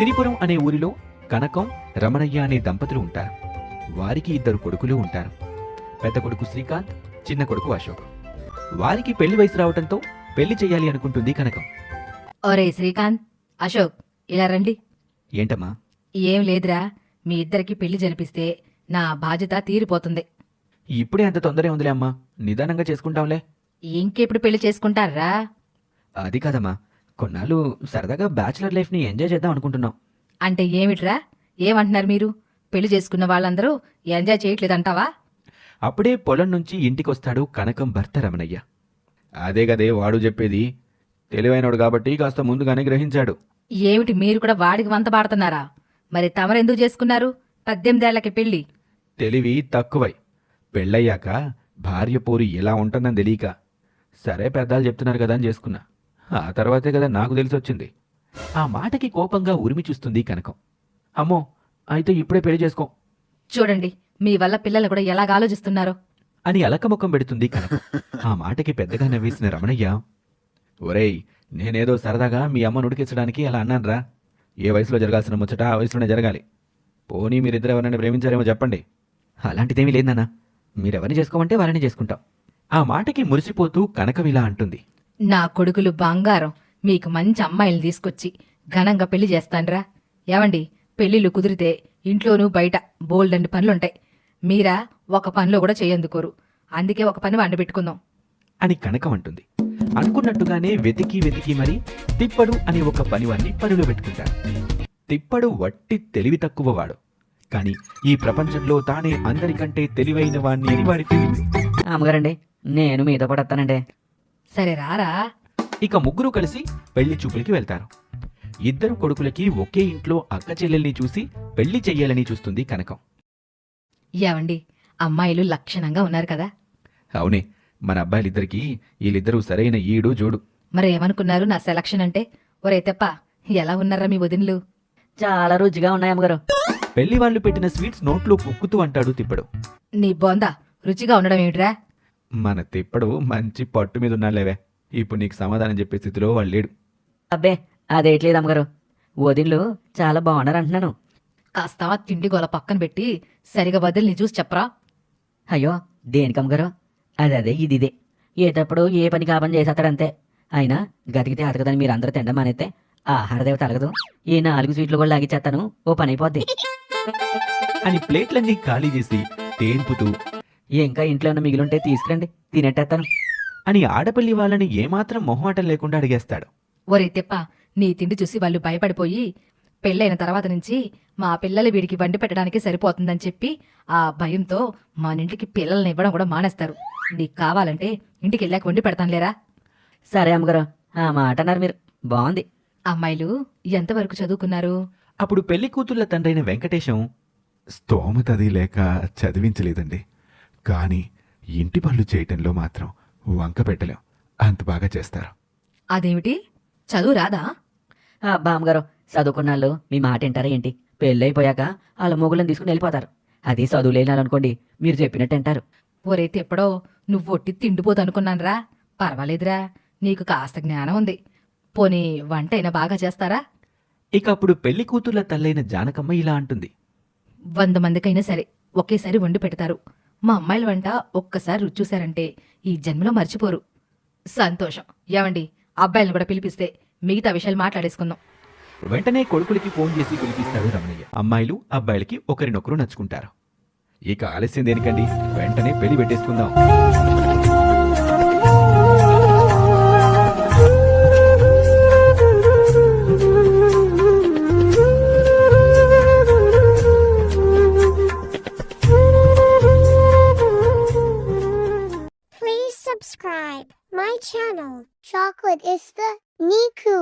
సిరిపురం అనే ఊరిలో కనకం, రమణయ్య అనే దంపతులు ఉంటారు. వారికి 2 కొడుకులు ఉంటారు. పెద్ద కొడుకు శ్రీకాంత్, చిన్న కొడుకు అశోక్. వారికి పెళ్లి వయసు రావడంతో పెళ్లి చేయాలి అనుకుంటుంది కనకం. ఒరే శ్రీకాంత్, అశోక్, ఇలా రండి. ఏంటమ్మా? ఏం లేదురా, మీ ఇద్దరికి పెళ్లి జరిపిస్తే నా బాధ్యత తీరిపోతుంది. ఇప్పుడే అంత తొందరే ఉందిలే అమ్మా, నిదానంగా చేసుకుంటాంలే. ఇంకెప్పుడు పెళ్లి చేసుకుంటారా? అది కాదమ్మా, కొన్నాళ్ళు సరదాగా బ్యాచిలర్ లైఫ్ని ఎంజాయ్ చేద్దాం అనుకుంటున్నాం. అంటే ఏమిట్రా? ఏమంటున్నారు మీరు? పెళ్లి చేసుకున్న వాళ్ళందరూ ఎంజాయ్ చేయట్లేదంటావా? అప్పుడే పొలం నుంచి ఇంటికొస్తాడు కనకం భర్త రమణయ్య. అదే గదే వాడు చెప్పేది. తెలివైనడు కాబట్టి కాస్త ముందుగానే గ్రహించాడు. ఏమిటి మీరు కూడా వాడికి వంత పాడుతున్నారా? మరి తమరెందుకు చేసుకున్నారు 18 ఏళ్లకి పెళ్లి? తెలివి తక్కువై పెళ్ళయ్యాక భార్య పోరు ఎలా ఉంటుందని తెలియక సరే పెద్దాలు చెప్తున్నారు కదా అని చేసుకున్నా. ఆ తర్వాతే కదా నాకు తెలిసొచ్చింది. ఆ మాటకి కోపంగా ఉరిమి చూస్తుంది కనకం. అమ్మో, అయితే ఇప్పుడే పెళ్లి చేసుకో చూడండి, మీ వల్ల పిల్లలు కూడా ఎలాగ ఆలోచిస్తున్నారో అని అలకముఖం పెడుతుంది కనకం. ఆ మాటకి పెద్దగా నవ్వేసిన రమణయ్య, ఒరేయ్, నేనేదో సరదాగా మీ అమ్మ నుడికించడానికి అలా అన్నాన్రా. ఏ వయసులో జరగాల్సిన ముచ్చట ఆ వయసులోనే జరగాలి. పోనీ మీరిద్దరు ఎవరైనా ప్రేమించారేమో చెప్పండి. అలాంటిదేమీ లేదన్నా, మీరెవరిని చేసుకోమంటే వాళ్ళని చేసుకుంటాం. ఆ మాటకి మురిసిపోతూ కనకం ఇలా అంటుంది. నా కొడుకులు బంగారం, మీకు మంచి అమ్మాయిలు తీసుకొచ్చి ఘనంగా పెళ్లి చేస్తాన్రా. ఏవండి, పెళ్లిళ్ళు కుదిరితే ఇంట్లోనూ బయట బోల్డండి పనులుంటాయి. మీరా ఒక పనిలో కూడా చేయందుకోరు. అందుకే ఒక పని వంట పెట్టుకుందాం అని కనకం అంటుంది. అనుకున్నట్టుగానే వెతికి వెతికి మరి తిప్పడు అనే ఒక పనివాన్ని పనిలో పెట్టుకుంటాడు. తిప్పడు వట్టి తెలివి తక్కువవాడు, కాని ఈ ప్రపంచంలో తానే అందరికంటే తెలివైన వాణ్ణి అని వాడి తెలియదు. అమ్మగారండి, నేను మీతో పాటు వస్తానండి. సరే రారా. ఇక ముగ్గురు కలిసి పెళ్లి చూపులకి వెళ్తారు. 2 కొడుకులకి ఒకే ఇంట్లో అక్క చెల్లెల్ని చూసి పెళ్లి చెయ్యాలని చూస్తుంది కనకం. ఏవండి, అమ్మాయిలు లక్షణంగా ఉన్నారు కదా? అవునే, మన అబ్బాయిలిద్దరికీ వీళ్ళిద్దరూ సరైన ఈడు జోడు. మరేమనుకున్నారు నా సెలక్షన్ అంటే? ఒరే తెప్ప, ఎలా ఉన్నారా మీ వదినలు? చాలా రుచిగా ఉన్నాయి అమ్మగారు. పెళ్లి వాళ్ళు పెట్టిన స్వీట్స్ నోట్లో కుక్కుతూ అంటాడు తిప్పడు. నీ బొంద రుచిగా ఉండడం ఏమిట్రా? మన తిప్పడు మంచి పట్టు మీద ఉన్నాలేవే. ఇప్పుడు నీకు సమాధానం చెప్పే స్థితిలో వాళ్ళు లేడు. అబ్బే, అదేట్లేదు అమ్మగారు, వదిన్లు చాలా బాగున్నారు అంటున్నాను. కాస్త తిండి గోల పక్కన పెట్టి సరిగా వదిలిని చూసి చెప్పరా. అయ్యో, దేనికి అమ్మగారు? అదే ఇదిదే, ఏటప్పుడు ఏ పని కాపని చేసేస్తాడంతే. అయినా గతికితే అతకదని మీరు అందరూ తినడం మానేస్తే ఆహారదేవత అలగదు. ఈ 4 స్వీట్లు కూడా లాగిచ్చేస్తాను, ఓ పని అయిపోద్ది అని ప్లేట్లన్నీ ఖాళీ చేసి తేన్పుతూ ఇంకా ఇంట్లో ఉన్న మిగిలింటే తీసుకురండి, తినేట్టేస్తాను అని ఆడపల్లి వాళ్ళని ఏమాత్రం మొహమాటం లేకుండా అడిగేస్తాడు. ఒరే తెప్ప, నీ తిండి చూసి వాళ్ళు భయపడిపోయి పెళ్ళైన తర్వాత నుంచి మా పిల్లలు వీడికి వండి పెట్టడానికి సరిపోతుందని చెప్పి ఆ భయంతో మనింటికి పిల్లల్ని ఇవ్వడం కూడా మానేస్తారు. నీకు కావాలంటే ఇంటికి వెళ్ళాక వండి పెడతానులేరా. సరే అమ్మగారు, ఆ మాట అన్నారు మీరు, బాగుంది. అమ్మాయిలు ఎంతవరకు చదువుకున్నారు? అప్పుడు పెళ్లి కూతుళ్ల తండ్రైన వెంకటేశం, స్తోమతది లేక చదివించలేదండి, కాని ఇంటి పనులు చేయటంలో మాత్రం వంక పెట్టలేం, అంత బాగా చేస్తారు. అదేమిటి, చదువు రాదా? అబ్బా అమ్మగారు, చదువుకున్నాళ్ళు మీ మాట వింటారా ఏంటి? పెళ్ళైపోయాక వాళ్ళ మొగులను తీసుకుని వెళ్ళిపోతారు. అది చదువు లేనాలనుకోండి, మీరు చెప్పినట్టు వింటారు. ఒరే తెప్పడో, నువ్వు ఒట్టి తిండిపోతనుకున్నానరా. పర్వాలేదురా, నీకు కాస్త జ్ఞానం ఉంది. పోనీ వంట అయినా బాగా చేస్తారా? ఇక అప్పుడు పెళ్లి కూతుళ్ల తల్లైన జానకమ్మ ఇలా అంటుంది. 100 మందికైనా సరే ఒకేసారి వండి పెడతారు. మా అమ్మాయిల వంట ఒక్కసారి రుచి చూశారంటే ఈ జన్మలో మర్చిపోరు. సంతోషం. ఏవండి, అబ్బాయిలను కూడా పిలిపిస్తే మిగతా విషయాలు మాట్లాడేసుకుందాం. వెంటనే కొడుకులకి ఫోన్ చేసి పిలిపిస్తాడు రమణయ్య. అమ్మాయిలు అబ్బాయిలకి ఒకరినొకరు నచ్చుకుంటారు. ఇక ఆలస్యం దేనికండి, వెంటనే పెళ్లి పెట్టేసుకుందాం. Please subscribe my channel. Chocolate is the Niku.